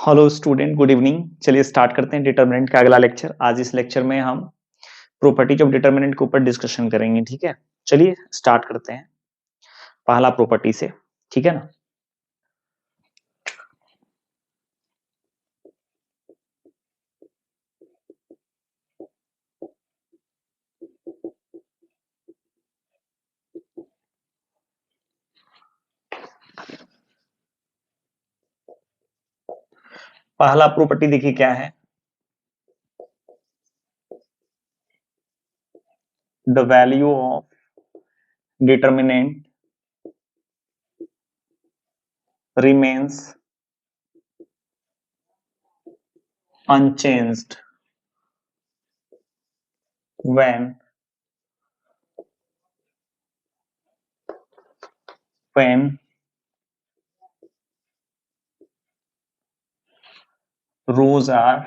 Hello student, good evening. चलिए start करते हैं डिटर्मिनेंट का अगला लेक्चर। आज इस लेक्चर में हम प्रॉपर्टीज ऑफ डिटर्मिनेंट के ऊपर डिस्कशन करेंगे। ठीक है, चलिए स्टार्ट करते हैं पहला प्रॉपर्टी से। ठीक है ना। पहला प्रॉपर्टी देखिए क्या है। The value of determinant remains unchanged when when rows are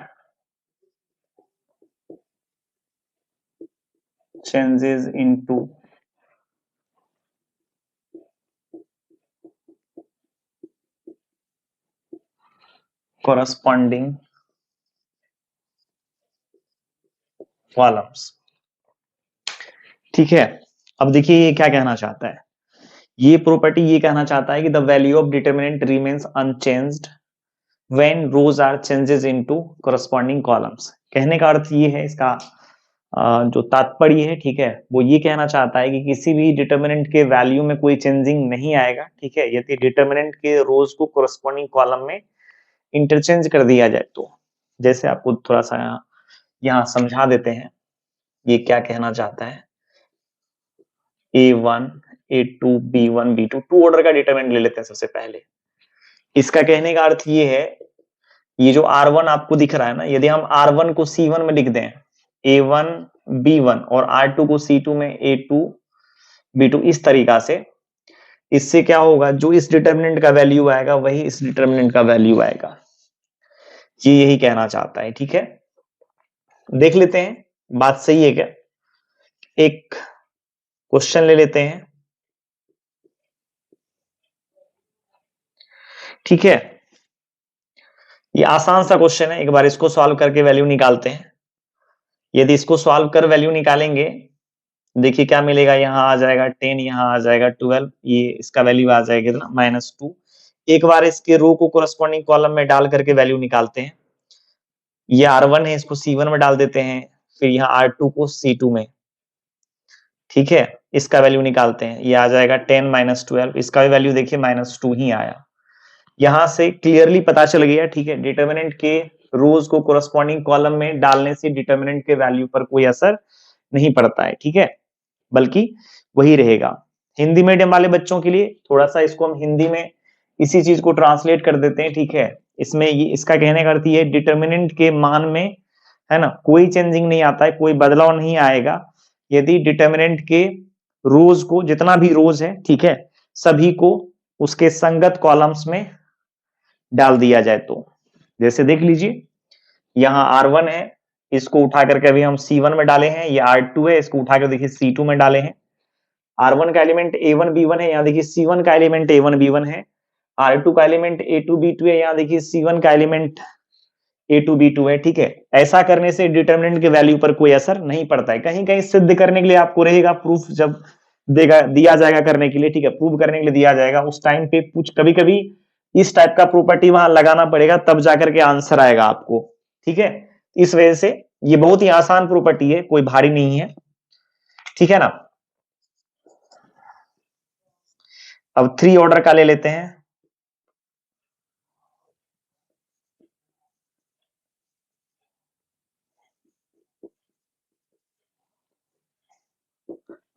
changes into corresponding columns। ठीक है, अब देखिए ये क्या कहना चाहता है। ये प्रॉपर्टी ये कहना चाहता है कि the value of determinant remains unchanged when rows are changes into corresponding columns. कहने का अर्थ ये है, इसका जो तात्पर्य है, ठीक है, वो ये कहना चाहता है कि किसी भी डिटर्मिनेंट के वैल्यू में कोई चेंजिंग नहीं आएगा। ठीक है, यदि डिटर्मिनेंट के रोज को corresponding कॉलम में इंटरचेंज कर दिया जाए तो। जैसे आपको थोड़ा सा यहाँ समझा देते हैं ये क्या कहना चाहता है। A1 A2 B1 B2 to order का डिटर्मिनेंट ले लेते हैं सबसे पहले। इसका कहने का अर्थ ये है, ये जो R1 आपको दिख रहा है ना, यदि हम R1 को C1 में लिख दें, A1 B1 और R2 को C2 में A2 B2, इस तरीका से, इससे क्या होगा, जो इस डिटर्मिनेंट का वैल्यू आएगा वही इस डिटर्मिनेंट का वैल्यू आएगा। ये यही कहना चाहता है। ठीक है, देख लेते हैं बात सही है क्या। एक क्वेश्चन ले लेते हैं। ठीक है, ये आसान सा क्वेश्चन है, एक बार इसको सॉल्व करके वैल्यू निकालते हैं। यदि इसको सॉल्व कर वैल्यू निकालेंगे, देखिए क्या मिलेगा। यहाँ आ जाएगा 10, यहाँ आ जाएगा 12, ये इसका वैल्यू आ जाएगा कितना, -2। एक बार इसके रो को कोरस्पॉन्डिंग कॉलम में डाल करके वैल्यू निकालते हैं। ये R1 है, इसको C1 में डाल देते हैं, फिर यहाँ R2 को C2 में। ठीक है, इसका वैल्यू निकालते हैं, ये आ जाएगा 10 -12, इसका भी वैल्यू देखिए -2 ही आया। यहां से क्लियरली पता चल गया, ठीक है, डिटर्मिनेंट के रोज को कोरस्पॉन्डिंग कॉलम में डालने से डिटर्मिनेंट के वैल्यू पर कोई असर नहीं पड़ता है। ठीक है, बल्कि वही रहेगा। हिंदी मीडियम वाले बच्चों के लिए थोड़ा सा इसको हम हिंदी में इसी चीज को ट्रांसलेट कर देते हैं। ठीक है, इसमें ये इसका कहने का अर्थ ये है, डिटर्मिनेंट के मान में, है ना, कोई चेंजिंग नहीं आता है, कोई बदलाव नहीं आएगा यदि डिटर्मिनेंट के रोज को, जितना भी रोज है, ठीक है, सभी को उसके संगत कॉलम्स में डाल दिया जाए तो। जैसे देख लीजिए, यहाँ R1 है, इसको उठा करके अभी हम C1 में डाले हैं। ये R2 है, इसको उठा कर देखिए C2 में डाले हैं। R1 का एलिमेंट A1 B1 है, यहाँ देखिए C1 का एलिमेंट A1 B1 है। R2 का एलिमेंट A2 B2 है, यहाँ देखिए C1 का एलिमेंट A2 B2 है। ठीक है, ऐसा करने से डिटर्मिनेंट के वैल्यू पर कोई असर नहीं पड़ता है। कहीं कहीं सिद्ध करने के लिए आपको रहेगा प्रूफ, जब देगा दिया जाएगा करने के लिए, ठीक है, प्रूव करने के लिए दिया जाएगा, उस टाइम पे कुछ कभी कभी इस टाइप का प्रॉपर्टी वहां लगाना पड़ेगा, तब जाकर के आंसर आएगा आपको। ठीक है, इस वजह से ये बहुत ही आसान प्रॉपर्टी है, कोई भारी नहीं है। ठीक है ना। अब 3 ऑर्डर का ले लेते हैं।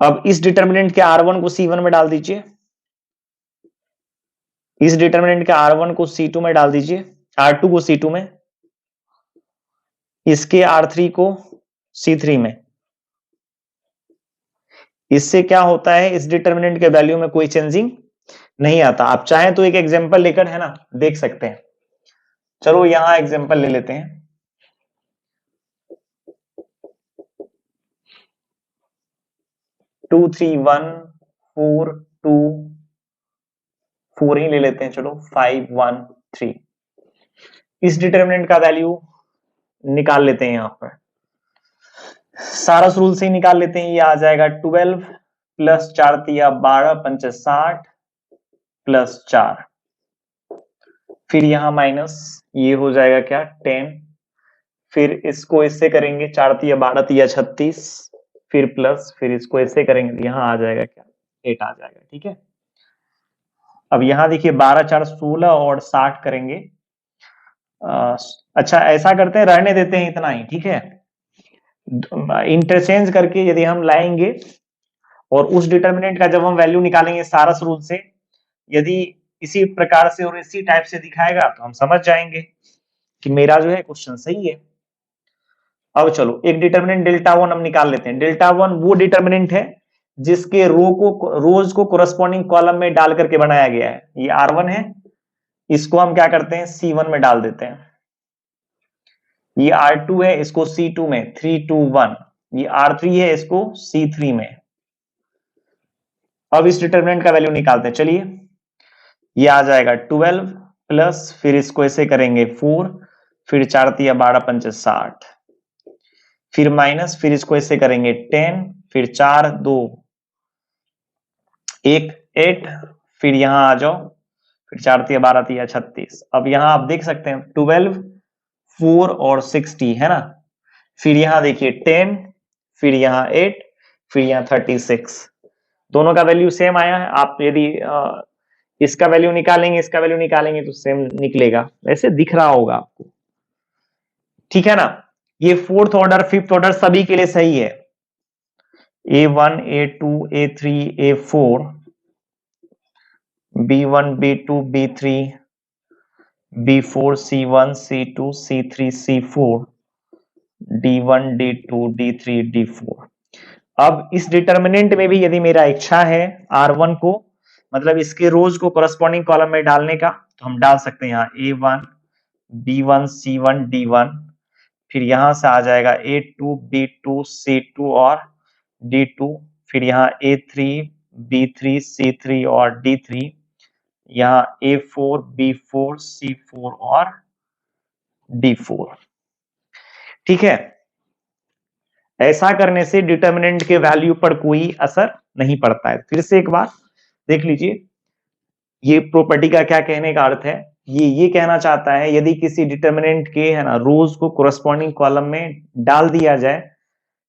अब इस डिटर्मिनेंट के R1 को C1 में डाल दीजिए, इस डिटर्मिनेंट के R1 को C2 में डाल दीजिए, R2 को C2 में, इसके R3 को C3 में। इससे क्या होता है, इस डिटर्मिनेंट के वैल्यू में कोई चेंजिंग नहीं आता। आप चाहें तो एक एग्जांपल लेकर, है ना, देख सकते हैं। चलो यहां एग्जांपल ले लेते हैं। 2 3 1 4 2 4 ही ले लेते हैं। चलो 5 1 3। इस डिटर्मिनेंट का वैल्यू निकाल लेते हैं, यहां पर सारस रूल से ही निकाल लेते हैं। ये आ जाएगा 12 प्लस 4 तिया 12 पंच 60 प्लस 4, फिर यहां माइनस, ये हो जाएगा क्या 10, फिर इसको इससे करेंगे 4 तिया 12 तिया 36, फिर प्लस, फिर इसको इससे करेंगे तो यहां आ जाएगा क्या 8 आ जाएगा। ठीक है, अब यहां देखिए 12 4 16 और 60 करेंगे। अच्छा ऐसा करते हैं, रहने देते हैं इतना ही, ठीक है। इंटरचेंज करके यदि हम लाएंगे और उस डिटर्मिनेंट का जब हम वैल्यू निकालेंगे सारस रूल से, यदि इसी प्रकार से और इसी टाइप से दिखाएगा तो हम समझ जाएंगे कि मेरा जो है क्वेश्चन सही है। अब चलो एक डिटर्मिनेंट डेल्टा वन हम निकाल लेते हैं। डेल्टा वन वो डिटर्मिनेंट है जिसके रोज को कोरस्पॉन्डिंग कॉलम में डाल करके बनाया गया है। ये R1 है, इसको हम क्या करते हैं C1 में डाल देते हैं। ये R2 है, इसको C2 में 3 2 1, ये R3 है, इसको C3 में। अब इस डिटर्मिनेंट का वैल्यू निकालते हैं, चलिए। ये आ जाएगा 12 प्लस, फिर इसको ऐसे करेंगे 4, फिर 4 तिया 12 पंच 60, फिर माइनस, फिर इसको ऐसे करेंगे 10, फिर 4 2 1 8, फिर यहां आ जाओ, फिर 4 तिया 12 तिया 36। अब यहां आप देख सकते हैं 12 4 और 60 है ना, फिर यहां देखिए 10, फिर यहां 8, फिर यहां 36, दोनों का वैल्यू सेम आया है। आप यदि इसका वैल्यू निकालेंगे, इसका वैल्यू निकालेंगे तो सेम निकलेगा, वैसे दिख रहा होगा आपको, ठीक है ना। ये फोर्थ ऑर्डर फिफ्थ ऑर्डर सभी के लिए सही है। A1 A2 A3 A4 B1 B2 B3 B4 C1 C2 C3 C4 D1 D2 D3 D4। अब इस डिटर्मिनेंट में भी यदि मेरा इच्छा है R1 को, मतलब इसके रोज को कोरस्पॉन्डिंग कॉलम में डालने का, तो हम डाल सकते हैं यहाँ A1 B1 C1 D1, फिर यहां से आ जाएगा A2 B2 C2 और D2, फिर यहाँ A3 B3 C3 और D3, यहाँ A4 B4 C4 और D4। ठीक है, ऐसा करने से डिटर्मिनेंट के वैल्यू पर कोई असर नहीं पड़ता है। फिर से एक बार देख लीजिए, ये प्रॉपर्टी का क्या कहने का अर्थ है, ये कहना चाहता है यदि किसी डिटर्मिनेंट के है ना रोज को कोरस्पॉन्डिंग कॉलम में डाल दिया जाए,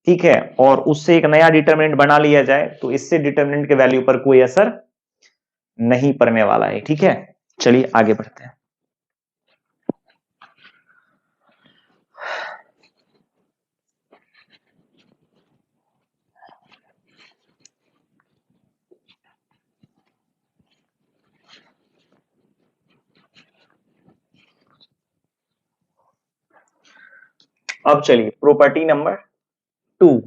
ठीक है, और उससे एक नया डिटर्मिनेंट बना लिया जाए, तो इससे डिटर्मिनेंट के वैल्यू पर कोई असर नहीं पड़ने वाला है। ठीक है, चलिए आगे बढ़ते हैं। अब चलिए प्रॉपर्टी नंबर 2।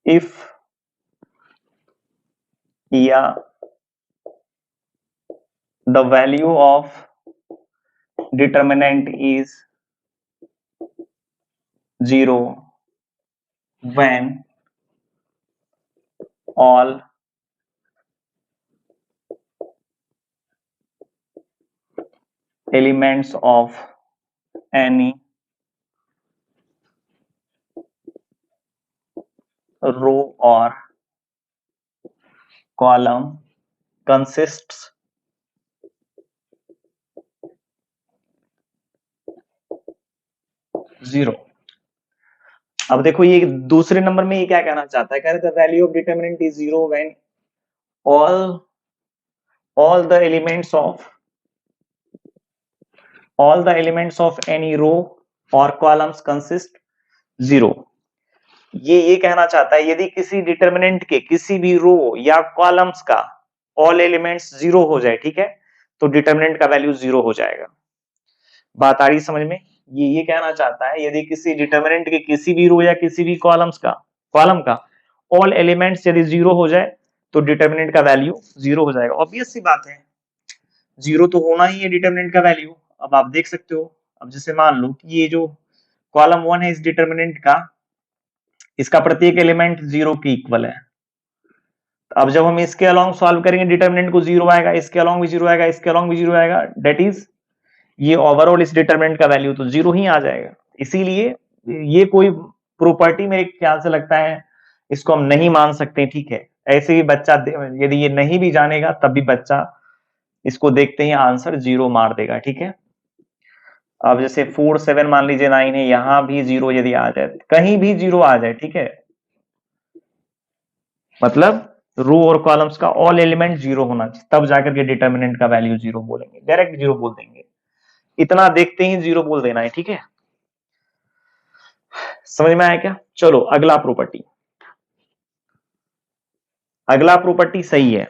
इफ या the value of determinant is 0 when all elements of any row or column consists zero. अब देखो ये दूसरे नंबर में ये क्या कहना चाहता है, कह रहे the value of determinant is zero when all the elements of any row or columns consist zero. ये कहना चाहता है यदि किसी डिटर्मिनेंट के किसी भी रो या कॉलम्स का ऑल एलिमेंट्स जीरो हो जाए, ठीक है, तो डिटर्मिनेंट का वैल्यू जीरो हो जाएगा। बात आ रही समझ में? ये कहना चाहता है यदि किसी डिटर्मिनेंट के किसी भी रो या किसी भी कॉलम का ऑल एलिमेंट्स यदि जीरो हो जाए तो डिटर्मिनेंट का वैल्यू जीरो हो जाएगा। ऑब्वियस सी बात है, जीरो तो होना ही है डिटर्मिनेंट का वैल्यू। अब आप देख सकते हो, अब जैसे मान लो कि ये जो कॉलम 1 है इस डिटर्मिनेंट का, इसका प्रत्येक एलिमेंट जीरो के इक्वल है, अब जब हम इसके अलॉन्ग सॉल्व करेंगे डिटर्मिनेंट को 0 आएगा, इसके अलॉन्ग भी 0 आएगा, इसके अलॉन्ग भी 0 आएगा, डेट इज ये ओवरऑल इस डिटर्मिनेंट का वैल्यू तो 0 ही आ जाएगा। इसीलिए ये कोई प्रॉपर्टी मेरे ख्याल से लगता है इसको हम नहीं मान सकते, ठीक है। ऐसे ही बच्चा यदि ये नहीं भी जानेगा तब भी बच्चा इसको देखते ही आंसर 0 मार देगा, ठीक है। अब जैसे 4 7 मान लीजिए 9 है, यहां भी 0 यदि आ जाए, कहीं भी 0 आ जाए, ठीक है, मतलब रो और कॉलम्स का ऑल एलिमेंट 0 होना चाहिए, तब जाकर के डिटर्मिनेंट का वैल्यू 0 बोलेंगे, डायरेक्ट 0 बोल देंगे। इतना देखते ही 0 बोल देना है, ठीक है। समझ में आया क्या? चलो अगला प्रॉपर्टी, अगला प्रॉपर्टी सही है,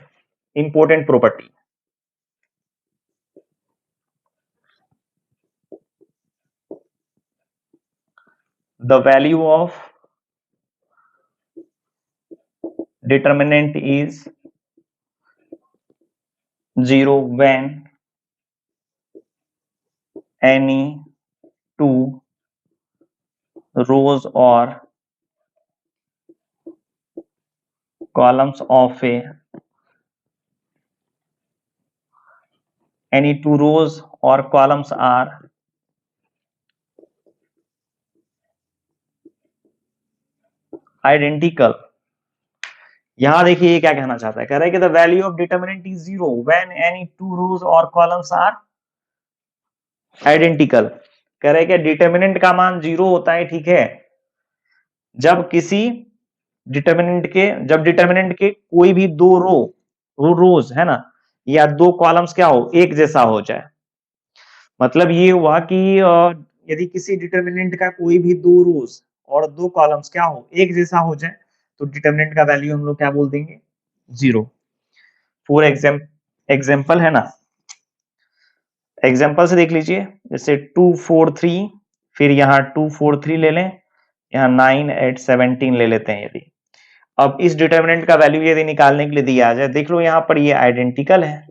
important property. The value of determinant is 0 when any two rows or columns of any two rows or columns are identical। यहां देखिए ये क्या कहना चाहता है, कह रहा है कि the value of determinant is 0 when any two rows और कॉलम्स आर आइडेंटिकल। कह रहा है कि डिटर्मिनेंट का मान 0 होता है, ठीक है, जब किसी जब डिटर्मिनेंट के कोई भी दो रोज है ना, या दो कॉलम्स क्या हो, एक जैसा हो जाए। मतलब ये हुआ कि यदि किसी डिटर्मिनेंट का कोई भी दो रोज और दो कॉलम्स क्या हो, एक जैसा हो जाए, तो डिटर्मिनेंट का वैल्यू हम लोग क्या बोल देंगे, 0। फॉर एग्जाम्पल है ना, एग्जाम्पल से देख लीजिए, जैसे 2 4 3, फिर यहाँ 2 4 3 ले लें, यहाँ 9 8 17 ले लेते हैं। यदि अब इस डिटर्मिनेंट का वैल्यू यदि निकालने के लिए दिया जाए, देख लो यहाँ पर ये आइडेंटिकल है,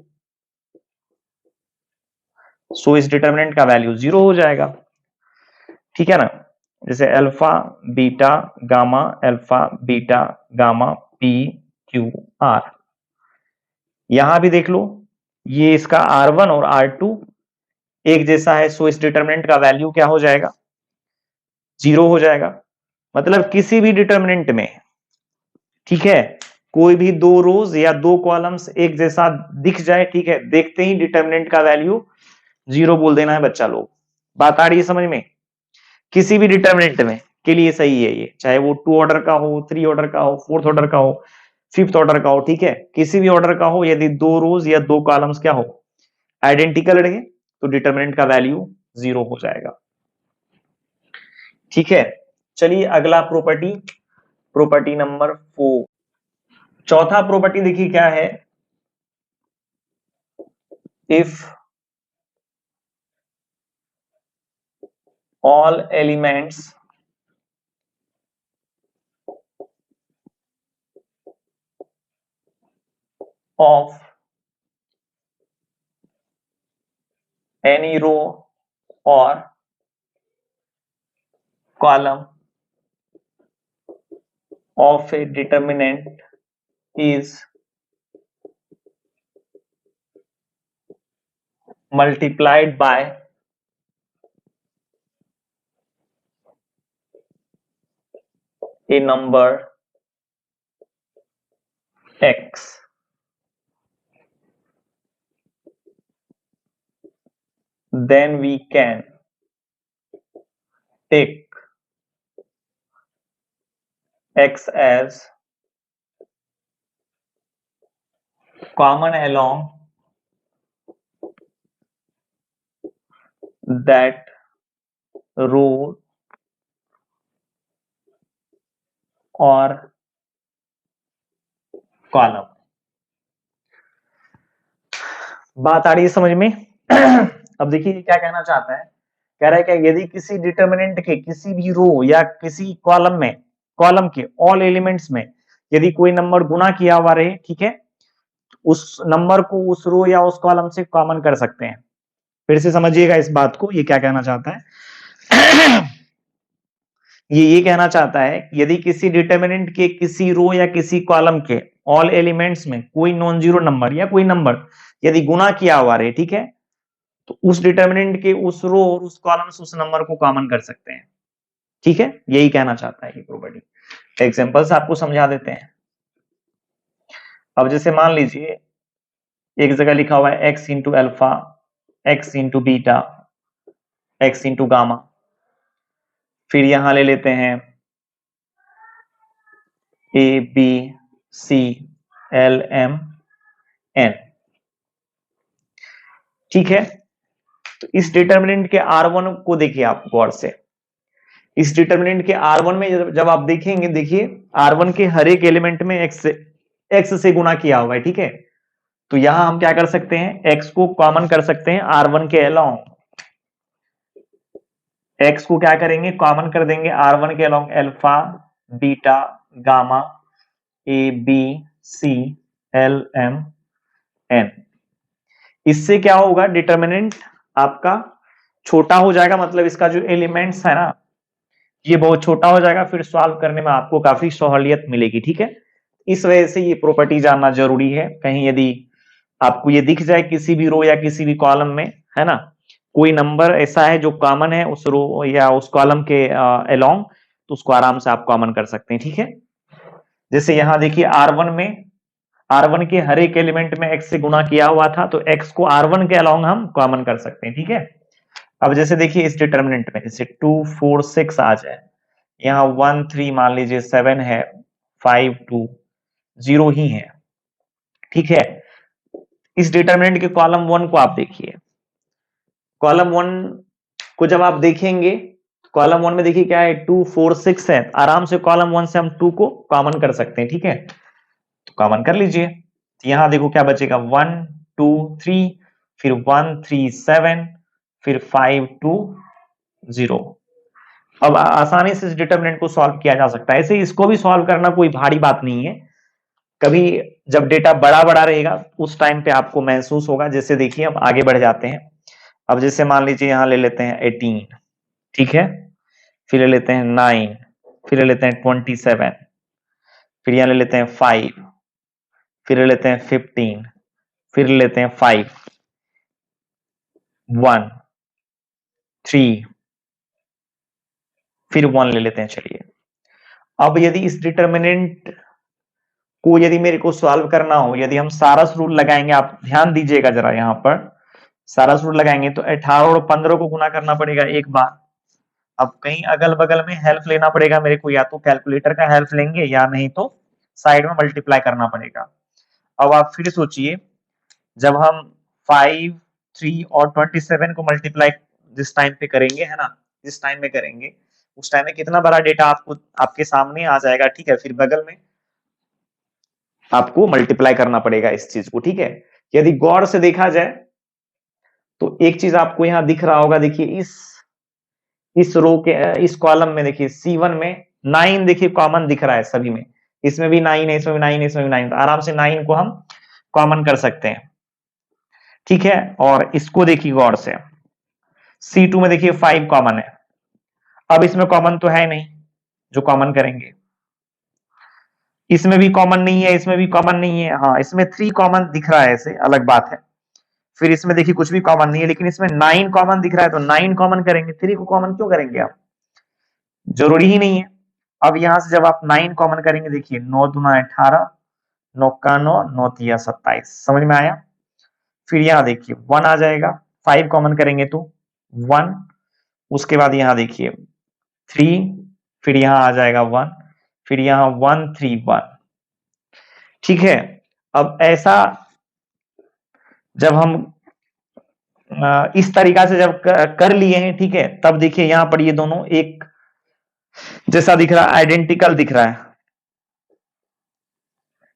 सो इस डिटर्मिनेंट का वैल्यू 0 हो जाएगा, ठीक है ना। जैसे alpha beta gamma, alpha beta gamma, P Q R, यहां भी देख लो ये इसका R1 और R2 एक जैसा है, सो इस डिटर्मिनेंट का वैल्यू क्या हो जाएगा, 0 हो जाएगा। मतलब किसी भी डिटर्मिनेंट में, ठीक है, कोई भी दो रोज या दो कॉलम्स एक जैसा दिख जाए, ठीक है, देखते ही डिटर्मिनेंट का वैल्यू 0 बोल देना है बच्चा लोग। बात आ रही है समझ में? किसी भी डिटर्मिनेंट में के लिए सही है ये, चाहे वो 2 ऑर्डर का हो, 3 ऑर्डर का हो, 4th ऑर्डर का हो, 5th ऑर्डर का हो, ठीक है, किसी भी ऑर्डर का हो, यदि दो रोज या दो कॉलम्स क्या हो, आइडेंटिकल रहे, तो डिटर्मिनेंट का वैल्यू 0 हो जाएगा, ठीक है। चलिए अगला प्रॉपर्टी, प्रॉपर्टी नंबर 4। चौथा प्रॉपर्टी देखिए क्या है, if all elements of any row or column of a determinant is multiplied by a number x, then we can take x as common along that row और column. बात आ रही है समझ में? अब देखिए क्या कहना चाहता है, कह रहा है कि यदि किसी डिटर्मिनेंट के किसी भी रो या किसी कॉलम में, कॉलम के ऑल एलिमेंट्स में यदि कोई नंबर गुना किया हुआ रहे, ठीक है, उस नंबर को उस रो या उस कॉलम से कॉमन कर सकते हैं। फिर से समझिएगा इस बात को, ये क्या कहना चाहता है। ये कहना चाहता है यदि किसी डिटर्मिनेंट के किसी रो या किसी कॉलम के ऑल एलिमेंट्स में कोई नॉन जीरो नंबर या कोई नंबर यदि गुना किया हुआ रहे, ठीक है, तो उस डिटर्मिनेंट के उस रो और उस कॉलम से उस नंबर को कॉमन कर सकते हैं। ठीक है, यही कहना चाहता है ये प्रॉपर्टी। एग्जांपल से आपको समझा देते हैं। अब जैसे मान लीजिए एक जगह लिखा हुआ है x into alpha, x into beta, x into gamma, फिर यहां ले लेते हैं a b c l m n। ठीक है, तो इस डिटर्मिनेंट के R1 को देखिए आप गौर से। इस डिटर्मिनेंट के R1 में जब आप देखेंगे, देखिए R1 के हर एक एलिमेंट में x से गुना किया हुआ है, ठीक है, तो यहां हम क्या कर सकते हैं, x को कॉमन कर सकते हैं R1 के अलोंग। x को क्या करेंगे, कॉमन कर देंगे R1 के along alpha, beta, gamma, a b c l m n। इससे क्या होगा, डिटर्मिनेंट आपका छोटा हो जाएगा, मतलब इसका जो एलिमेंट्स है ना ये बहुत छोटा हो जाएगा, फिर सॉल्व करने में आपको काफी सहूलियत मिलेगी। ठीक है, इस वजह से ये प्रॉपर्टी जानना जरूरी है। कहीं यदि आपको ये दिख जाए किसी भी रो या किसी भी कॉलम में, है ना, कोई नंबर ऐसा है जो कॉमन है उस रो या उस कॉलम के अलोंग, तो उसको आराम से आप कॉमन कर सकते हैं। ठीक है, जैसे यहां देखिए R1 में, R1 के हर एक एलिमेंट में x से गुना किया हुआ था, तो x को R1 के अलोंग हम कॉमन कर सकते हैं। ठीक है, अब जैसे देखिए इस डिटर्मिनेंट में जैसे 2 4 6 आ जाए, यहाँ 1 3 मान लीजिए 7 है, 5 2 0 ही है। ठीक है, इस डिटर्मिनेंट के कॉलम 1 को आप देखिए। कॉलम 1 को जब आप देखेंगे, कॉलम 1 में देखिए क्या है, 2 4 6 है, आराम से कॉलम 1 से हम 2 को कॉमन कर सकते हैं। ठीक है, तो कॉमन कर लीजिए, तो यहां देखो क्या बचेगा, 1 2 3, फिर 1 3 7, फिर 5 2 0। अब आसानी से इस डिटर्मिनेंट को सॉल्व किया जा सकता है। ऐसे इसको भी सॉल्व करना कोई भारी बात नहीं है। कभी जब डेटा बड़ा बड़ा रहेगा उस टाइम पे आपको महसूस होगा। जैसे देखिए अब आगे बढ़ जाते हैं। अब जैसे मान लीजिए यहां ले लेते हैं 18, ठीक है, फिर ले लेते हैं 9, फिर ले लेते हैं 27, फिर यहां ले लेते हैं 5, फिर ले लेते हैं 15, फिर ले लेते हैं 5 1 3, फिर 1 ले लेते हैं। चलिए, अब यदि इस डिटर्मिनेंट को यदि मेरे को सॉल्व करना हो, यदि हम सारस रूल लगाएंगे, आप ध्यान दीजिएगा जरा, यहां पर सारस रूल लगाएंगे तो 18 और 15 को गुना करना पड़ेगा एक बार। अब कहीं अगल बगल में हेल्प लेना पड़ेगा मेरे को, या तो कैलकुलेटर का हेल्प लेंगे या नहीं तो साइड में मल्टीप्लाई करना पड़ेगा। अब आप फिर सोचिए, जब हम 5 3 और 27 को मल्टीप्लाई जिस टाइम पे करेंगे, है ना, जिस टाइम में करेंगे उस टाइम में कितना बड़ा डेटा आपको आपके सामने आ जाएगा। ठीक है, फिर बगल में आपको मल्टीप्लाई करना पड़ेगा इस चीज को। ठीक है, यदि गौर से देखा जाए तो एक चीज आपको यहां दिख रहा होगा, देखिए इस रो के इस कॉलम में देखिए C1 में 9 देखिए कॉमन दिख रहा है सभी में। इसमें भी 9 है, इसमें भी 9 है, इसमें भी 9, तो आराम से 9 को हम कॉमन कर सकते हैं। ठीक है, और इसको देखिए गौर से, C2 में देखिए 5 कॉमन है। अब इसमें कॉमन तो है नहीं जो कॉमन करेंगे, इसमें भी कॉमन नहीं है, इसमें भी कॉमन नहीं है। हाँ, इसमें 3 कॉमन दिख रहा है, ऐसे अलग बात है। फिर इसमें देखिए कुछ भी कॉमन नहीं है, लेकिन इसमें 9 कॉमन दिख रहा है, तो 9 कॉमन करेंगे। 3 को कॉमन क्यों करेंगे आप, जरूरी ही नहीं है। अब यहां से जब आप 9 कॉमन करेंगे, देखिए 9 दूना 18, 9 का 9, 9 तिया 27, समझ में आया। फिर यहां देखिए 1 आ जाएगा, 5 कॉमन करेंगे तो 1, उसके बाद यहां देखिए 3, फिर यहां आ जाएगा 1, फिर यहां 1 3 1। ठीक है, अब ऐसा जब हम इस तरीका से जब कर लिए हैं, ठीक है, तब देखिए यहां पर ये दोनों एक जैसा दिख रहा है, आइडेंटिकल दिख रहा है।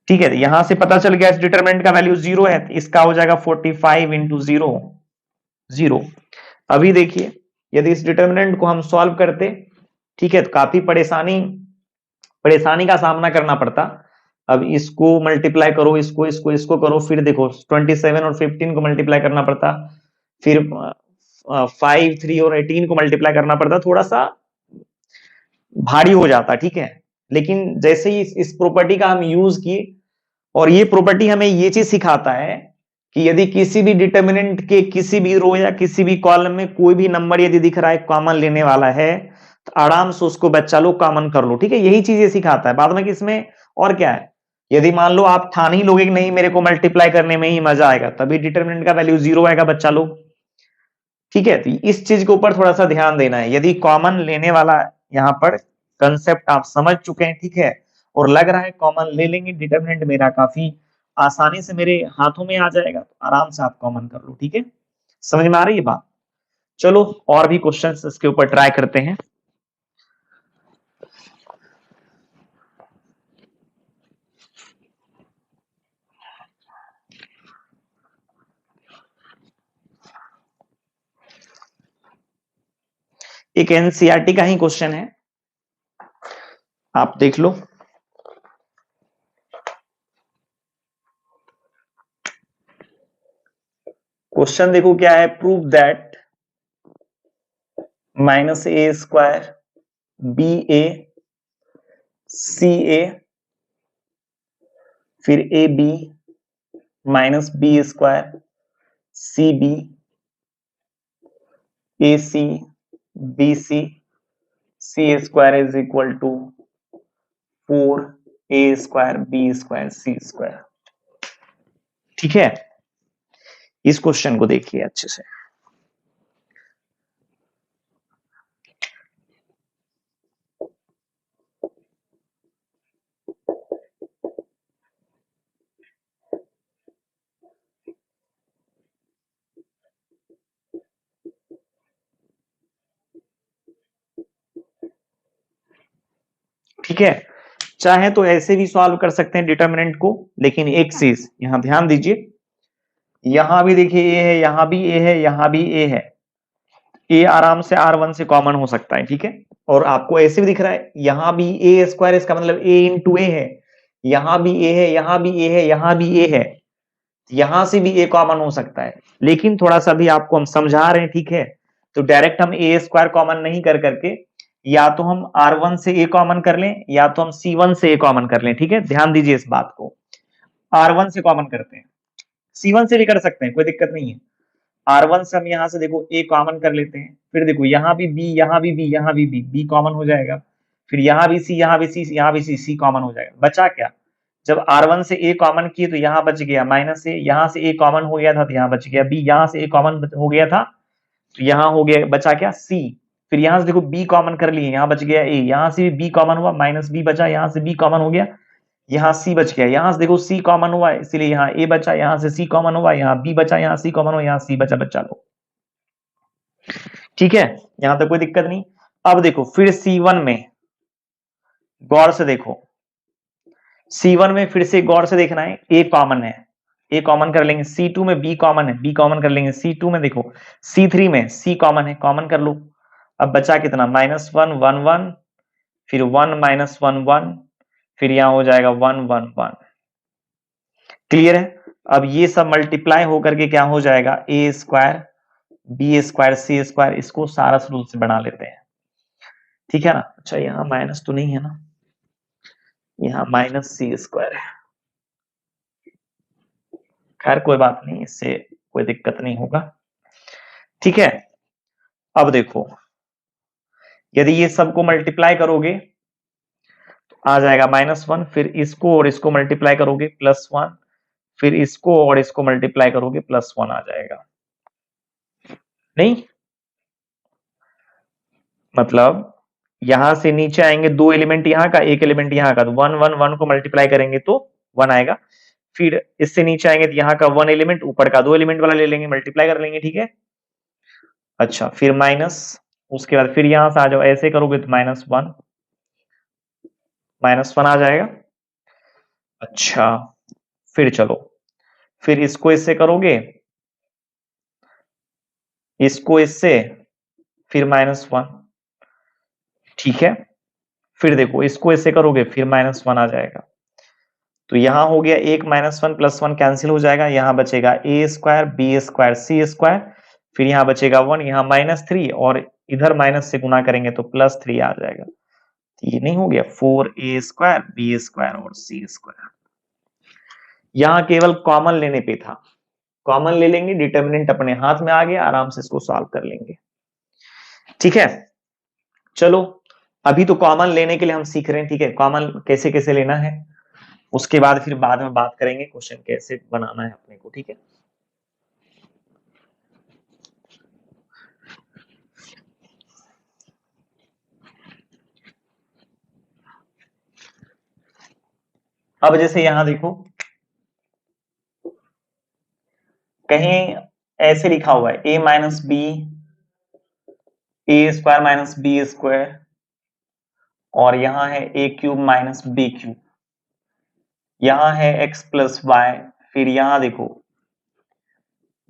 ठीक है, यहां से पता चल गया इस डिटरमिनेंट का वैल्यू 0 है, तो इसका हो जाएगा 45 इंटू 0 0। अभी देखिए यदि इस डिटरमिनेंट को हम सॉल्व करते, ठीक है, तो काफी परेशानी का सामना करना पड़ता। अब इसको मल्टीप्लाई करो, इसको करो, फिर देखो 27 और 15 को मल्टीप्लाई करना पड़ता, फिर 5 3 और 18 को मल्टीप्लाई करना पड़ता, थोड़ा सा भारी हो जाता। ठीक है, लेकिन जैसे ही इस प्रॉपर्टी का हम यूज किए, और ये प्रॉपर्टी हमें ये चीज सिखाता है कि यदि किसी भी डिटर्मिनेंट के किसी भी रो या किसी भी कॉलम में कोई भी नंबर यदि दिख रहा है कॉमन लेने वाला है तो आराम से उसको बच्चा लोग कॉमन कर लो। ठीक है, यही चीज ये सिखाता है। बाद में किसमें और क्या है, यदि मान लो आप ठान ही लोगे कि नहीं मेरे को मल्टीप्लाई करने में ही मजा आएगा, तभी डिटर्मिनेंट का वैल्यू 0 आएगा बच्चा लोग। ठीक है, तो इस चीज के ऊपर थोड़ा सा ध्यान देना है। यदि कॉमन लेने वाला यहाँ पर कंसेप्ट आप समझ चुके हैं, ठीक है, और लग रहा है कॉमन ले लेंगे, डिटर्मिनेंट मेरा काफी आसानी से मेरे हाथों में आ जाएगा, तो आराम से आप कॉमन कर लो। ठीक है, समझ में आ रही है बात? चलो और भी क्वेश्चंस इसके ऊपर ट्राई करते हैं। एक एनसीईआरटी का ही क्वेश्चन है, आप देख लो। क्वेश्चन देखो क्या है, prove that -a² ba ca फिर ab -b² cb ac bc c² is equal to 4a² b² c²। ठीक है, इस क्वेश्चन को देखिए अच्छे से। ठीक है, चाहे तो ऐसे भी सॉल्व कर सकते हैं डिटर्मिनेंट को, लेकिन एक चीज यहां ध्यान दीजिए, यहां भी देखिए ए है, यहां भी ए है, यहां भी ए है, ए आराम से R1 से कॉमन हो सकता है। ठीक है, और आपको ऐसे भी दिख रहा है यहां भी a², इसका मतलब a इंटू ए है, यहां भी ए है, यहां भी ए है, यहां भी ए है, यहां से भी ए कॉमन हो सकता है। लेकिन थोड़ा सा भी आपको हम समझा रहे हैं, ठीक है, तो डायरेक्ट हम a² कॉमन नहीं कर करके या तो हम R1 से ए कॉमन कर लें या तो हम C1 से ए कॉमन कर लें। ठीक है, ध्यान दीजिए इस बात को, R1 से कॉमन करते हैं, C1 से भी कर सकते हैं, कोई दिक्कत नहीं है। R1 से हम यहां से देखो a कॉमन कर लेते हैं, फिर देखो यहां भी b, यहां भी b, यहां भी b कॉमन हो जाएगा, फिर यहां भी c, यहां भी c, यहां भी c कॉमन हो जाएगा। बचा क्या, जब R1 से a कॉमन किए तो यहां बच गया -a, यहां से a कॉमन हो गया था तो यहां बच गया b, यहां से a कॉमन हो गया था तो यहां हो गया, बचा क्या c, फिर यहां से देखो b कॉमन कर लिए, यहां बच गया a, यहां से भी b कॉमन हुआ -b बचा, यहां से b कॉमन हो गया, यहाँ C बच गया, यहां से देखो C कॉमन हुआ इसलिए यहाँ A बचा, यहां से C कॉमन हुआ, यहाँ B बचा, यहाँ C कॉमन हुआ, यहाँ C बचा, बच्चा लो। ठीक है, यहां तक कोई दिक्कत नहीं। अब देखो फिर C1 में गौर से देखो, C1 में फिर से गौर से देखना है, A कॉमन है, A कॉमन कर लेंगे, C2 में B कॉमन है, B कॉमन कर लेंगे, C2 में देखो C3 में C कॉमन है, कॉमन कर लो। अब बचा कितना, -1 1 1, फिर 1 -1 1, फिर यहां हो जाएगा 1 1 1। क्लियर है? अब ये सब मल्टीप्लाई होकर के क्या हो जाएगा, a² b² c², इसको सारस रूल से बना लेते हैं। ठीक है ना? अच्छा यहाँ माइनस तो नहीं है ना, यहाँ -c² है, खैर कोई बात नहीं, इससे कोई दिक्कत नहीं होगा। ठीक है, अब देखो यदि ये सबको मल्टीप्लाई करोगे तो आ जाएगा -1, फिर इसको और इसको मल्टीप्लाई करोगे +1, फिर इसको और इसको मल्टीप्लाई करोगे +1 आ जाएगा। नहीं मतलब यहां से नीचे आएंगे, 2 एलिमेंट यहाँ का, 1 एलिमेंट यहाँ का, तो 1 1 1 को मल्टीप्लाई करेंगे तो 1 आएगा। फिर इससे नीचे आएंगे तो यहाँ का 1 एलिमेंट, ऊपर का 2 एलिमेंट वाला ले लेंगे, मल्टीप्लाई कर लेंगे। ठीक है, अच्छा फिर माइनस, उसके बाद फिर यहां से आ जाओ, ऐसे करोगे तो -1 आ जाएगा। अच्छा फिर चलो, फिर इसको इससे करोगे, इसको इससे, फिर -1। ठीक है, फिर देखो इसको इससे करोगे फिर -1 आ जाएगा। तो यहां हो गया, एक -1 +1 कैंसिल हो जाएगा, यहां बचेगा a² b² c², फिर यहां बचेगा 1, यहां -3 और इधर माइनस से गुना करेंगे तो +3 आ जाएगा। तो ये नहीं हो गया 4a² b² और c²। यहाँ केवल कॉमन लेने पे था, कॉमन ले लेंगे, डिटर्मिनेंट अपने हाथ में आ गया, आराम से इसको सॉल्व कर लेंगे। ठीक है, चलो अभी तो कॉमन लेने के लिए हम सीख रहे हैं, ठीक है, कॉमन कैसे कैसे लेना है, उसके बाद फिर बाद में बात करेंगे क्वेश्चन कैसे बनाना है अपने को। ठीक है, अब जैसे यहां देखो कहीं ऐसे लिखा हुआ है a minus B, A square minus B square, और यहां है a cube minus B cube, यहां है x प्लस वाई, फिर यहां देखो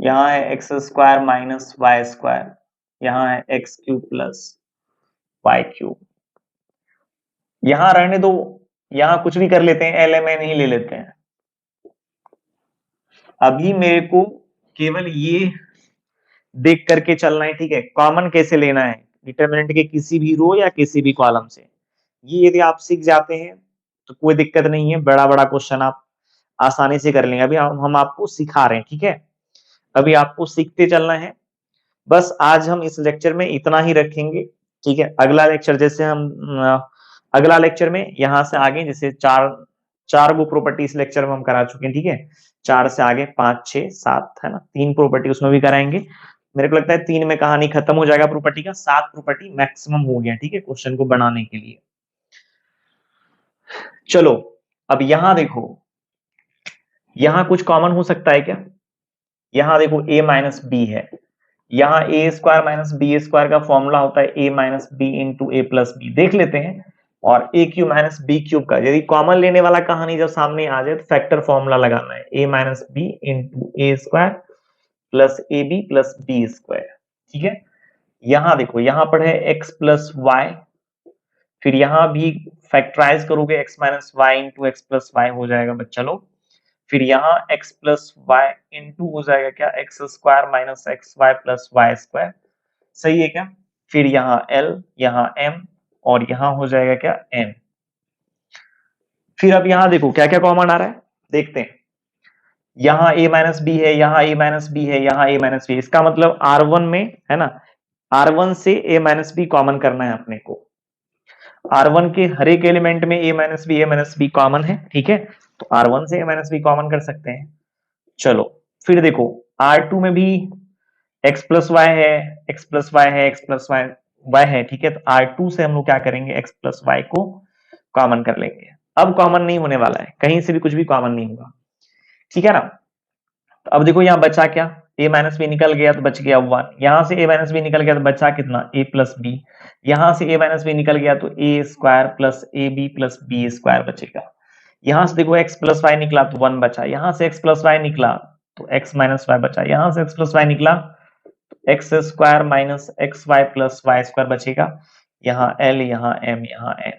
यहां है X square minus Y square, यहां है X cube plus Y cube. यहां रहने दो, यहां कुछ भी कर लेते हैं, LMN ही ले लेते हैं। अभी मेरे को केवल ये देख करके चलना है, ठीक है, कॉमन कैसे लेना है डिटरमिनेंट के किसी भी रो या किसी भी कॉलम से। ये यदि आप सीख जाते हैं तो कोई दिक्कत नहीं है, बड़ा बड़ा क्वेश्चन आप आसानी से कर लेंगे। अभी हम आपको सिखा रहे हैं, ठीक है, अभी आपको सीखते चलना है। बस आज हम इस लेक्चर में इतना ही रखेंगे, ठीक है। अगला लेक्चर जैसे हम अगला लेक्चर में यहाँ से आगे जैसे चार चार गो प्रॉपर्टी इस लेक्चर में हम करा चुके हैं, ठीक है, चार से आगे 5 6 7 है ना, 3 प्रॉपर्टी उसमें भी कराएंगे। मेरे को लगता है 3 में कहानी खत्म हो जाएगा प्रॉपर्टी का, 7 प्रॉपर्टी मैक्सिमम हो गया, ठीक है, क्वेश्चन को बनाने के लिए। चलो अब यहां देखो, यहां कुछ कॉमन हो सकता है क्या? यहां देखो a माइनस बी है, यहाँ ए स्क्वायर माइनस बी स्क्वायर का फॉर्मूला होता है a minus B into A plus B, देख लेते हैं। और ए क्यूब माइनस बी क्यूब का यदि कॉमन लेने वाला कहानी जब सामने आ जाए तो फैक्टर फॉर्मूला लगाना है, a minus B into a square plus A B plus B square. ठीक है, यहां देखो यहां पर है एक्स प्लस वाई, फिर यहां भी फैक्टराइज करोगे X minus Y into X plus Y हो जाएगा बच्चा लोग, फिर यहाँ x प्लस वाई इंटू हो जाएगा क्या X square minus X Y plus Y square, सही है क्या? फिर यहाँ l, यहाँ m, और यहाँ हो जाएगा क्या n। फिर अब यहाँ देखो क्या क्या कॉमन आ रहा है, देखते हैं। यहाँ a माइनस बी है, यहाँ a माइनस बी है, यहाँ a माइनस बी, इसका मतलब R1 में है ना, R1 से a माइनस बी कॉमन करना है अपने को। R1 के हर एक एलिमेंट में a माइनस बी कॉमन है, ठीक है, तो R1 से a माइनस बी कॉमन कर सकते हैं। चलो फिर देखो R2 में भी x प्लस वाई है, x प्लस वाई है, x प्लस वाई वाई है, ठीक है, तो R2 से हम लोग क्या करेंगे, x प्लस वाई को कॉमन कर लेंगे। अब कॉमन नहीं होने वाला है, कहीं से भी कुछ भी कॉमन नहीं होगा, ठीक है ना। तो अब देखो यहाँ बचा क्या, a माइनस बी निकल गया तो बच गया 1, यहाँ से a माइनस बी निकल गया तो बचा कितना a प्लस बी, यहाँ से a माइनस बी निकल गया तो a square plus A B plus B square बचेगा। यहाँ से देखो x प्लस वाई निकला तो 1 बचा, यहाँ से x प्लस वाई निकला तो x माइनस वाई बचा, यहाँ से x प्लस वाई निकला तो X square minus X Y plus Y square बचेगा, यहाँ l, यहाँ m, यहाँ n।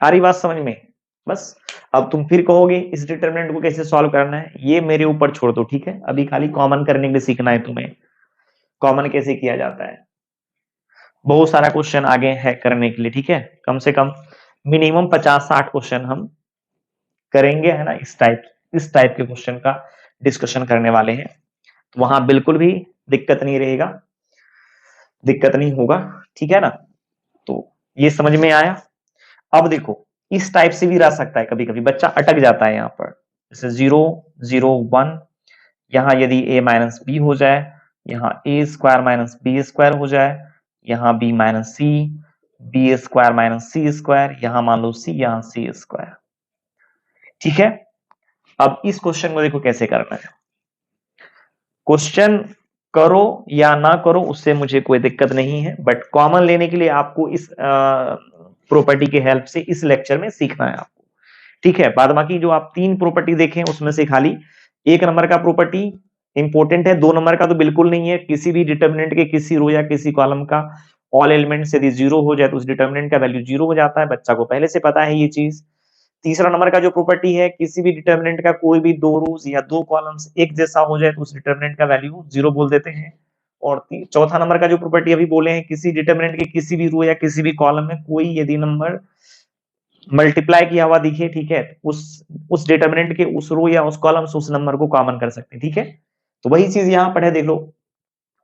आ रही बात समझ में? बस अब तुम फिर कहोगे इस डिटरमिनेंट को कैसे सॉल्व करना है, ये मेरे ऊपर छोड़ दो, ठीक है, अभी खाली कॉमन करने के लिए सीखना है तुम्हें, कॉमन कैसे किया जाता है। बहुत सारा क्वेश्चन आगे है करने के लिए, ठीक है, कम से कम मिनिमम 50-60 क्वेश्चन हम करेंगे, है ना, इस टाइप के क्वेश्चन का डिस्कशन करने वाले हैं, तो वहां बिल्कुल भी दिक्कत नहीं रहेगा, दिक्कत नहीं होगा, ठीक है ना। तो ये समझ में आया। अब देखो इस टाइप से भी रह सकता है, कभी कभी बच्चा अटक जाता है यहाँ पर, जैसे 0 0 1, यहाँ यदि a माइनस बी हो जाए, यहाँ a square minus B square हो जाए, यहाँ b minus C, B square minus C square, यहाँ मान लो c, यहाँ c स्क्वायर, ठीक है। अब इस क्वेश्चन को देखो कैसे करना है, क्वेश्चन करो या ना करो उससे मुझे कोई दिक्कत नहीं है, बट कॉमन लेने के लिए आपको इस प्रॉपर्टी के हेल्प से इस लेक्चर में सीखना है आपको, ठीक है। बाद बाकी जो आप 3 प्रॉपर्टी देखें उसमें से खाली 1 नंबर का प्रॉपर्टी इंपॉर्टेंट है, 2 नंबर का तो बिल्कुल नहीं है, किसी भी डिटर्मिनेंट के किसी रो या किसी कॉलम का ऑल एलिमेंट्स यदि 0 हो जाए तो उस डिटर्मिनेंट का वैल्यू 0 हो जाता है, बच्चा को पहले से पता है ये चीज। तीसरा नंबर का जो प्रॉपर्टी है, किसी भी डिटर्मिनेंट का कोई भी 2 रोज या 2 कॉलम्स एक जैसा हो जाए तो उस डिटर्मिनेंट का वैल्यू 0 बोल देते हैं। और चौथा नंबर का जो प्रॉपर्टी अभी बोले हैं, किसी डिटर्मिनेंट के किसी भी रो या किसी भी कॉलम में कोई यदि नंबर मल्टीप्लाई किया हुआ दिखे, ठीक है, उस डिटर्मिनेंट के उस रो या उस कॉलम से उस नंबर को कॉमन कर सकते हैं, ठीक है। तो वही चीज यहाँ पर है, देख लो,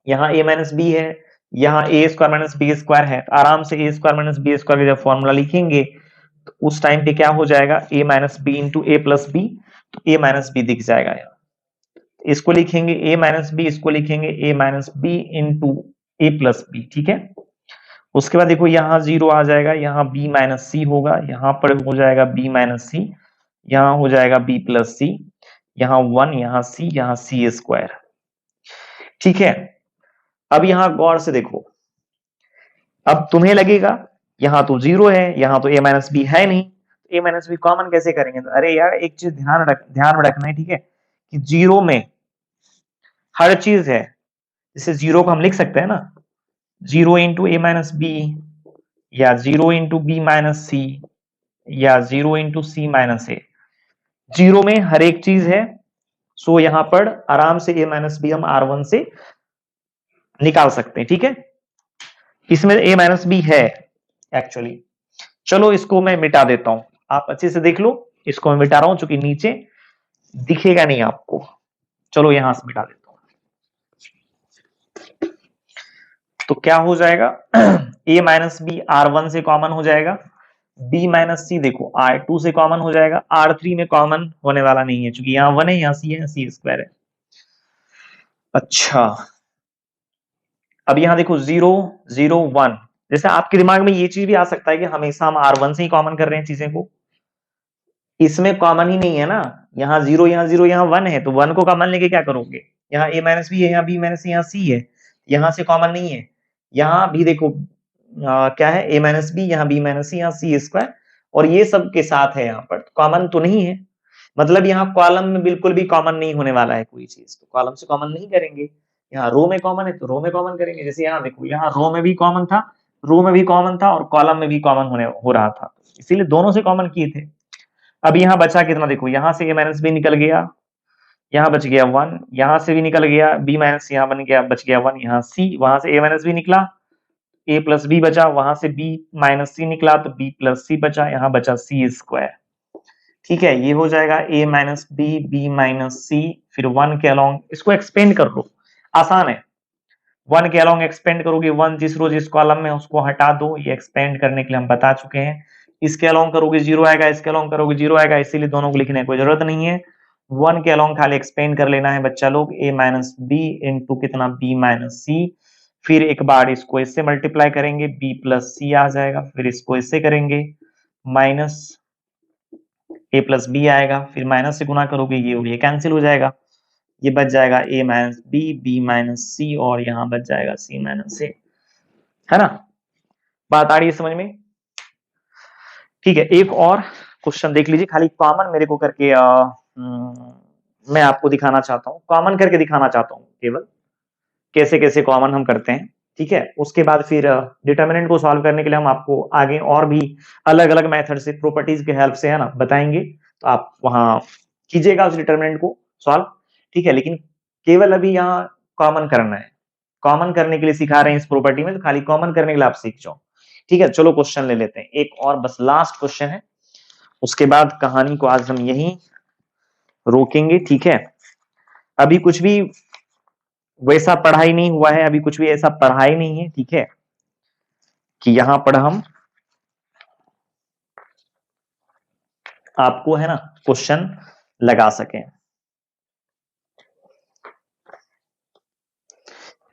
यहाँ a माइनस बी है, यहाँ ए स्क्वायर माइनस बी स्क्वायर है, तो आराम से ए स्क्वायर माइनस बी स्क्वायर का जब फॉर्मूला लिखेंगे तो उस टाइम पे क्या हो जाएगा, a minus B into A plus B, तो a माइनस बी दिख जाएगा यहाँ। इसको लिखेंगे a माइनस बी, इसको लिखेंगे a minus B into A plus B, ठीक है। उसके बाद देखो यहाँ जीरो आ जाएगा, यहाँ b माइनस सी होगा, यहाँ पर हो जाएगा b माइनस सी, यहाँ हो जाएगा b प्लस सी, यहाँ वन, यहाँ c, यहाँ सी स्क्वायर, ठीक है। अब यहाँ गौर से देखो, अब तुम्हें लगेगा यहाँ तो जीरो है, यहाँ तो a माइनस बी है नहीं, a माइनस बी कॉमन कैसे करेंगे, तो अरे यार एक चीज ध्यान में रखना है, ठीक है, कि जीरो में हर चीज है, जैसे जीरो को हम लिख सकते हैं ना, जीरो इंटू ए माइनस बी, या जीरो इंटू बी माइनस सी, या जीरो इंटू सी माइनस ए, जीरो में हर एक चीज है। सो यहां पर आराम से ए माइनस बी हम R1 से निकाल सकते हैं, ठीक है। इसमें ए माइनस बी है एक्चुअली। चलो इसको मैं मिटा देता हूं, आप अच्छे से देख लो, इसको मैं मिटा रहा हूं चूंकि नीचे दिखेगा नहीं आपको। चलो यहां से मिटा देता हूं, तो क्या हो जाएगा, ए माइनस बी R1 से कॉमन हो जाएगा, b माइनस सी देखो R2 से कॉमन हो जाएगा, R3 में कॉमन होने वाला नहीं है क्योंकि यहाँ वन है, यहाँ सी है, सी स्क्वायर है। अच्छा, अब यहाँ देखो जीरो जीरो वन, जैसे आपके दिमाग में ये चीज भी आ सकता है कि हमेशा हम R1 से ही कॉमन कर रहे हैं चीजें को, इसमें कॉमन ही नहीं है ना, यहाँ जीरो, यहाँ जीरो, यहाँ वन है, तो वन को कॉमन लेके क्या करोगे, यहाँ a माइनस बी है, यहाँ b माइनस, यहाँ सी है, यहाँ से कॉमन नहीं है। यहाँ भी देखो क्या है, a माइनस बी, यहाँ b माइनस सी, यहाँ सी स्क्वायर, और ये सब के साथ है, यहाँ पर कॉमन तो नहीं है, मतलब यहाँ कॉलम में बिल्कुल भी कॉमन नहीं होने वाला है कोई चीज, तो कॉलम से कॉमन नहीं करेंगे। यहाँ रो में कॉमन है तो रो में कॉमन करेंगे, जैसे यहाँ देखो, यहाँ रो में भी कॉमन था, रो में भी कॉमन था, और कॉलम में भी कॉमन हो रहा था, इसीलिए दोनों से कॉमन किए थे। अब यहाँ बचा कितना, देखो यहाँ से a माइनस बी निकल गया, यहाँ बच गया वन, यहाँ से भी निकल गया b माइनस, यहाँ बन गया, बच गया वन, यहाँ c, वहां से a माइनस बी निकला, a प्लस बी बचा, वहां से b माइनस सी निकला तो b प्लस सी बचा, यहाँ बचा c स्क्वायर, ठीक है। ये हो जाएगा a minus b, b minus c, फिर वन के अलोंग इसको एक्सपेंड कर लो, आसान है, वन के अलोंग एक्सपेंड करोगे, वन जिस रो जिस कॉलम में उसको हटा दो, ये एक्सपेंड करने के लिए हम बता चुके हैं। इसके अलोंग करोगे जीरो आएगा, इसके अलोंग करोगे जीरो आएगा, इसीलिए दोनों को लिखने की कोई जरूरत नहीं है, वन के अलोंग खाली एक्सपेंड कर लेना है बच्चा लोग, a माइनस बी इंटू कितना, b माइनस सी, फिर एक बार इसको इससे मल्टीप्लाई करेंगे, b प्लस सी आ जाएगा, फिर इसको इससे करेंगे, माइनस a प्लस बी आएगा, फिर माइनस से गुना करोगे, ये कैंसिल हो जाएगा, ये बच जाएगा a minus b, b minus c, और यहाँ बच जाएगा c माइनस ए, है ना। बात आ रही है समझ में, ठीक है। एक और क्वेश्चन देख लीजिए, खाली कॉमन मेरे को करके मैं आपको दिखाना चाहता हूँ, कॉमन करके दिखाना चाहता हूँ केवल, कैसे कैसे कॉमन हम करते हैं, ठीक है। उसके बाद फिर डिटर्मिनेंट को सॉल्व करने के लिए हम आपको आगे और भी अलग अलग मेथड से, प्रॉपर्टीज के हेल्प से, है ना, बताएंगे, तो आप वहां कीजिएगा उस डिटर्मिनेंट को सॉल्व, ठीक है। लेकिन केवल अभी यहाँ कॉमन करना है, कॉमन करने के लिए सिखा रहे हैं इस प्रॉपर्टी में, तो खाली कॉमन करने के लिए आप सीख जाओ, ठीक है। चलो क्वेश्चन ले लेते हैं, एक और बस लास्ट क्वेश्चन है, उसके बाद कहानी को आज हम यहीं रोकेंगे, ठीक है। अभी कुछ भी वैसा पढ़ाई नहीं हुआ है, अभी कुछ भी ऐसा पढ़ाई नहीं है, ठीक है, कि यहां पर हम आपको, है ना, क्वेश्चन लगा सकें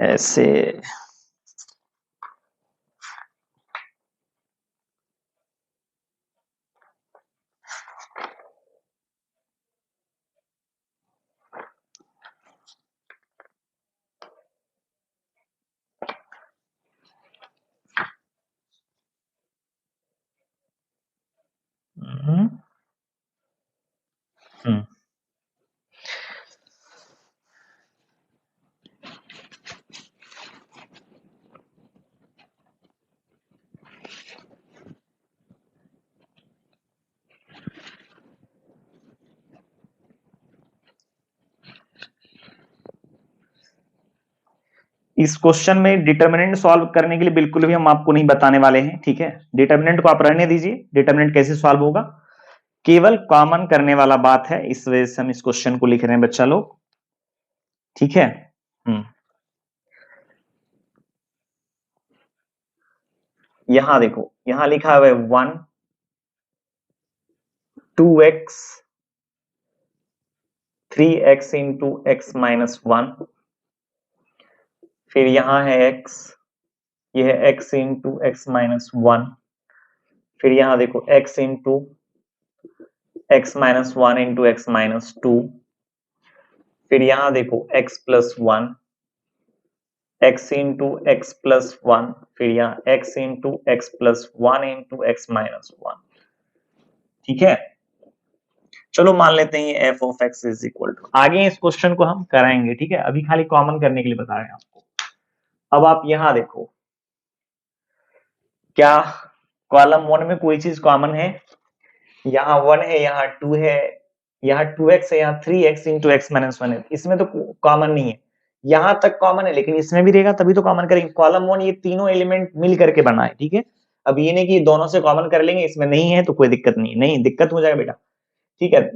ऐसे। हम्म, हम्म, इस क्वेश्चन में डिटर्मिनेंट सॉल्व करने के लिए बिल्कुल भी हम आपको नहीं बताने वाले हैं, ठीक है। डिटर्मिनेंट को आप रहने दीजिए, डिटर्मिनेंट कैसे सॉल्व होगा केवल कॉमन करने वाला बात है, इस वजह से हम इस क्वेश्चन को लिख रहे हैं बच्चा लोग, ठीक है। यहां देखो, यहां लिखा हुआ है 1 2x 3x into X minus 1, फिर यहां है x, ये है x इंटू एक्स माइनस 1, फिर यहां देखो x into X minus 1 into X minus 2, फिर यहां देखो x plus 1, x into X plus 1, फिर यहाँ x into X plus 1 into X minus 1, ठीक है। चलो मान लेते हैं ये f of x is equal to, आगे इस क्वेश्चन को हम कराएंगे, ठीक है, अभी खाली कॉमन करने के लिए बता रहे हैं आपको। अब आप यहां देखो, क्या कॉलम 1 में कोई चीज कॉमन है? यहाँ 1 है, यहाँ 2 है, यहाँ 2x है, यहाँ 3x इंटू एक्स माइनस 1 है, इसमें तो कॉमन नहीं है। यहां तक कॉमन है लेकिन इसमें भी रहेगा तभी तो कॉमन करेंगे। कॉलम 1 ये तीनों एलिमेंट मिल करके बना है, ठीक है। अब ये नहीं कि दोनों से कॉमन कर लेंगे, इसमें नहीं है तो कोई दिक्कत नहीं है, नहीं दिक्कत हो जाएगा बेटा, ठीक है।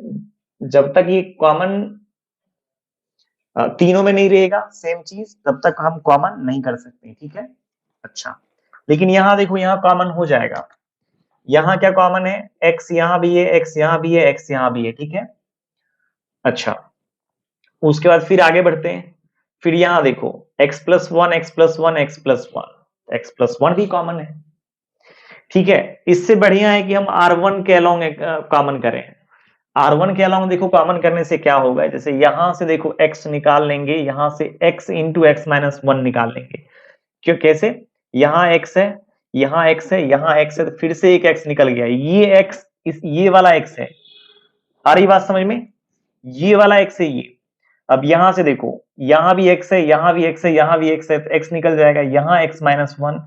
जब तक ये कॉमन तीनों में नहीं रहेगा सेम चीज, तब तक हम कॉमन नहीं कर सकते, ठीक है। अच्छा, लेकिन यहां देखो, यहां कॉमन हो जाएगा। यहां क्या कॉमन है? x यहां भी है, x यहां भी है, x यहां भी है, ठीक है। अच्छा, उसके बाद फिर आगे बढ़ते हैं। फिर यहां देखो x plus one, x plus one, x plus one, x plus one भी कॉमन है, ठीक है। इससे बढ़िया है कि हम R1 के अलोंग कॉमन करें। R1 के अलावा देखो कॉमन करने से क्या होगा, जैसे यहां से देखो x निकाल लेंगे, यहां से x इंटू एक्स माइनस 1 निकाल लेंगे। क्यों, कैसे? यहाँ x है, यहाँ x है, यहाँ x है, तो फिर से एक x निकल गया, ये x ये वाला x है। आ रही बात समझ में? ये वाला x है ये। अब यहां से देखो, यहां भी x है, यहां भी x है, यहां भी x है, तो x निकल जाएगा, यहां x माइनस 1,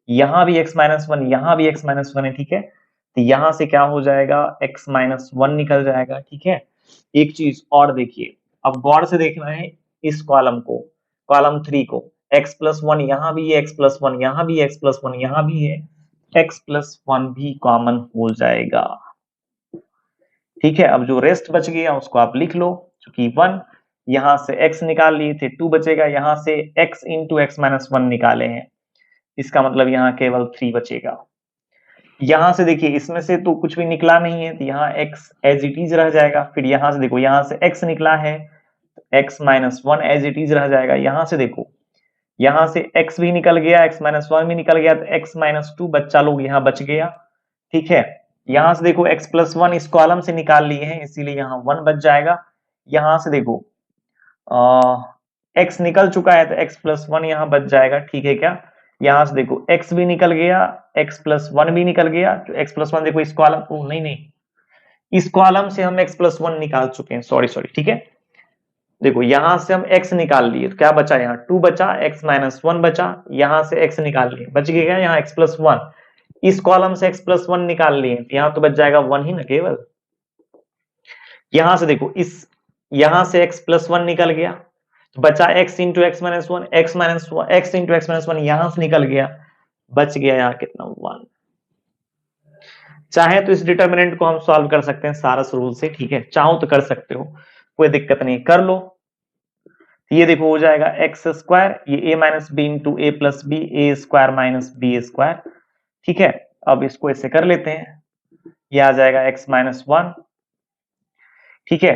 यहां भी x माइनस 1, यहां भी x माइनस 1 है, ठीक है। तो यहां से क्या हो जाएगा, x माइनस 1 निकल जाएगा, ठीक है। एक चीज और देखिए, अब गौर से देखना है इस कॉलम को, कॉलम 3 को। x प्लस 1 यहां भी है, x प्लस 1 यहां भी है, x प्लस 1 यहां भी है, x प्लस 1 भी कॉमन हो जाएगा, ठीक है। अब जो रेस्ट बच गया उसको आप लिख लो, चूंकि 1 यहां से x निकाल लिए थे, 2 बचेगा, यहां से x इंटू एक्स माइनस 1 निकाले हैं, इसका मतलब यहाँ केवल 3 बचेगा। यहां से देखिए, इसमें से तो कुछ भी निकला नहीं है, तो यहाँ x एज इट इज रह जाएगा। फिर यहां से देखो, यहां से x निकला है, x minus 1 as it is रह जाएगा। यहां से देखो, यहां से x भी निकल गया, x माइनस 1 भी निकल गया, तो x माइनस 2 बच्चा लोग यहाँ बच गया, ठीक है। यहां से देखो x प्लस 1 इस कॉलम से निकाल लिए हैं, इसीलिए यहाँ 1 बच जाएगा। यहां से देखो x निकल चुका है, तो x प्लस 1 यहाँ बच जाएगा, ठीक है क्या। यहां से देखो x भी निकल गया, x प्लस 1 भी निकल गया, तो x प्लस 1 देखो इस कॉलम को, नहीं नहीं, इस कॉलम से हम x प्लस 1 निकाल चुके हैं, सॉरी सॉरी, ठीक है। देखो यहां से हम x निकाल लिए, तो क्या बचा, यहाँ 2 बचा, x माइनस 1 बचा, यहां से x निकाल लिए, बच गया यहाँ x प्लस 1। इस कॉलम से x प्लस 1 निकाल लिए, यहाँ तो बच जाएगा 1 ही ना केवल। यहां से देखो, इस यहां से x प्लस 1 निकल गया, तो बचा x into X minus 1, x minus 1, x into X minus 1 यहां से निकल गया, बच गया यहाँ कितना, 1। चाहे तो इस डिटर्मिनेंट को हम सॉल्व कर सकते हैं सारस रूल से, ठीक है, चाहो तो कर सकते हो, कोई दिक्कत नहीं, कर लो। ये देखो हो जाएगा एक्स स्क्वायर, ये a minus B into A plus B, A square minus B square, ठीक है। अब इसको ऐसे कर लेते हैं, ये आ जाएगा x माइनस 1, ठीक है।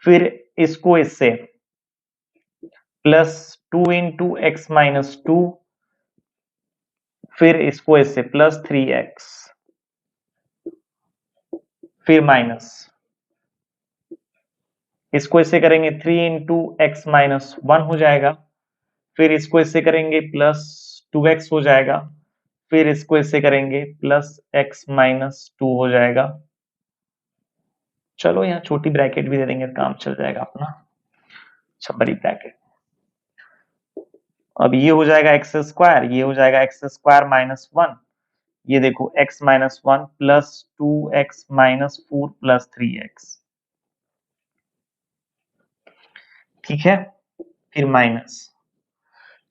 फिर इसको इससे प्लस 2 इंटू एक्स माइनस 2, फिर इसको इससे प्लस 3x, फिर माइनस, इसको इससे करेंगे 3 इंटू एक्स माइनस 1 हो जाएगा, फिर इसको इससे करेंगे प्लस 2x हो जाएगा, फिर इसको इससे करेंगे प्लस x माइनस 2 हो जाएगा। चलो यहाँ छोटी ब्रैकेट भी दे देंगे, काम चल जाएगा अपना। अच्छा, बड़ी ब्रैकेट, अब ये हो जाएगा एक्स स्क्वायर, ये हो जाएगा एक्स स्क्वायर माइनस 1, ये देखो x minus 1 plus 2x minus 4 plus 3x, ठीक है, फिर माइनस,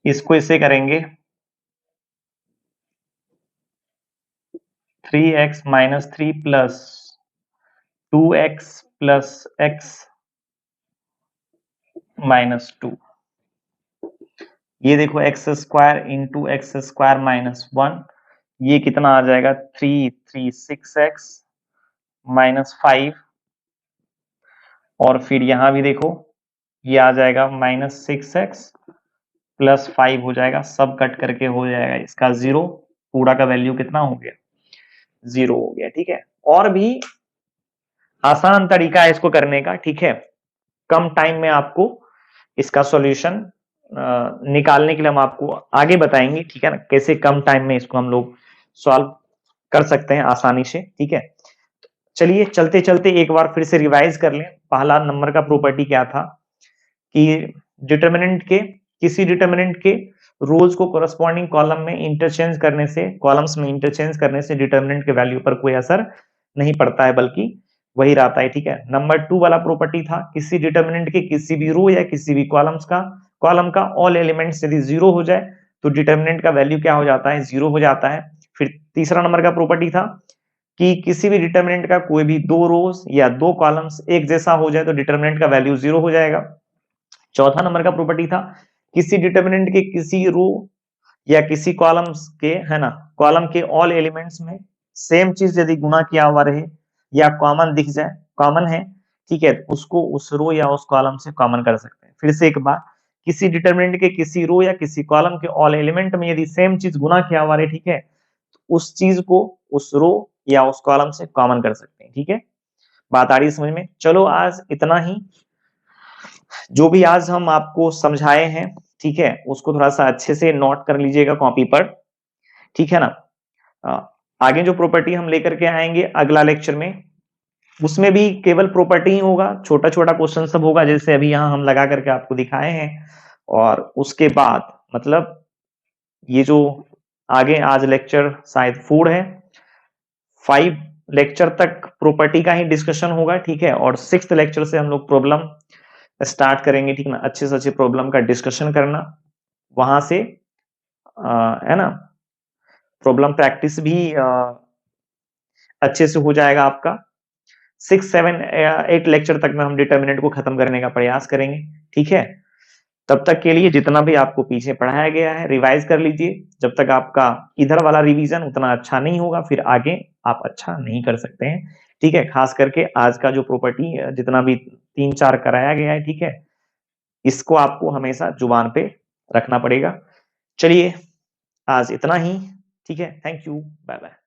इसको इससे करेंगे 3x minus 3 plus 2x plus x minus 2। ये देखो x square into x square minus 1, ये कितना आ जाएगा 6x माइनस 5, और फिर यहां भी देखो ये आ जाएगा माइनस 6x प्लस 5 हो जाएगा, सब कट करके हो जाएगा इसका 0, पूरा का वैल्यू कितना हो गया 0 हो गया। ठीक है, और भी आसान तरीका है इसको करने का। ठीक है, कम टाइम में आपको इसका सॉल्यूशन निकालने के लिए हम आपको आगे बताएंगे। ठीक है ना, कैसे कम टाइम में इसको हम लोग सॉल्व कर सकते हैं आसानी से। ठीक है, चलिए चलते चलते एक बार फिर से रिवाइज कर लें। पहला नंबर का प्रॉपर्टी क्या था कि डिटर्मिनेंट के किसी डिटर्मिनेंट के रोज को कोरस्पॉन्डिंग कॉलम में इंटरचेंज करने से, कॉलम्स में इंटरचेंज करने से डिटर्मिनेंट के वैल्यू पर कोई असर नहीं पड़ता है, बल्कि वही रहता है। ठीक है, नंबर 2 वाला प्रॉपर्टी था किसी डिटर्मिनेंट के किसी भी रो या किसी भी कॉलम का ऑल एलिमेंट्स यदि 0 हो जाए तो डिटर्मिनेंट का वैल्यू क्या हो जाता है 0 हो जाता है। फिर तीसरा नंबर का प्रॉपर्टी था कि किसी भी डिटर्मिनेंट का कोई भी दो रोज या दो कॉलम्स एक जैसा हो जाए तो डिटर्मिनेंट का वैल्यू 0 हो जाएगा। चौथा नंबर का प्रॉपर्टी था किसी डिटर्मिनेंट के किसी रो या किसी कॉलम्स के, है ना, कॉलम के ऑल एलिमेंट्स में सेम चीज यदि गुणा किया हुआ रहे या कॉमन दिख जाए, कॉमन है, ठीक है, उसको उस रो या उस कॉलम से कॉमन कर सकते हैं। फिर से एक बार, किसी डिटर्मिनेंट के किसी रो या किसी कॉलम के ऑल एलिमेंट में यदि सेम चीज गुणा किया हुआ रहे, ठीक है, तो उस चीज को उस रो या उस कॉलम से कॉमन कर सकते हैं। ठीक है, बात आ रही है समझ में? चलो आज इतना ही। जो भी आज हम आपको समझाए हैं, ठीक है, उसको थोड़ा सा अच्छे से नोट कर लीजिएगा कॉपी पर। ठीक है ना? आगे जो प्रॉपर्टी हम लेकर के आएंगे अगला लेक्चर में, उसमें भी केवल प्रॉपर्टी ही होगा, छोटा छोटा क्वेश्चन सब होगा जैसे अभी यहाँ हम लगा करके आपको दिखाए हैं। और उसके बाद मतलब ये जो आगे आज लेक्चर शायद 4 है, 5 लेक्चर तक प्रॉपर्टी का ही डिस्कशन होगा। ठीक है, और 6th लेक्चर से हम लोग प्रॉब्लम स्टार्ट करेंगे। ठीक ना, अच्छे से अच्छे प्रॉब्लम का डिस्कशन करना, वहां से है ना, प्रॉब्लम प्रैक्टिस भी अच्छे से हो जाएगा आपका। 6, 7, 8 लेक्चर तक में हम डिटर्मिनेंट को खत्म करने का प्रयास करेंगे। ठीक है, तब तक के लिए जितना भी आपको पीछे पढ़ाया गया है रिवाइज कर लीजिए। जब तक आपका इधर वाला रिवीजन उतना अच्छा नहीं होगा फिर आगे आप अच्छा नहीं कर सकते हैं। ठीक है, खास करके आज का जो प्रॉपर्टी जितना भी 3-4 कराया गया है, ठीक है, इसको आपको हमेशा जुबान पे रखना पड़ेगा। चलिए आज इतना ही। ठीक है, थैंक यू, बाय बाय।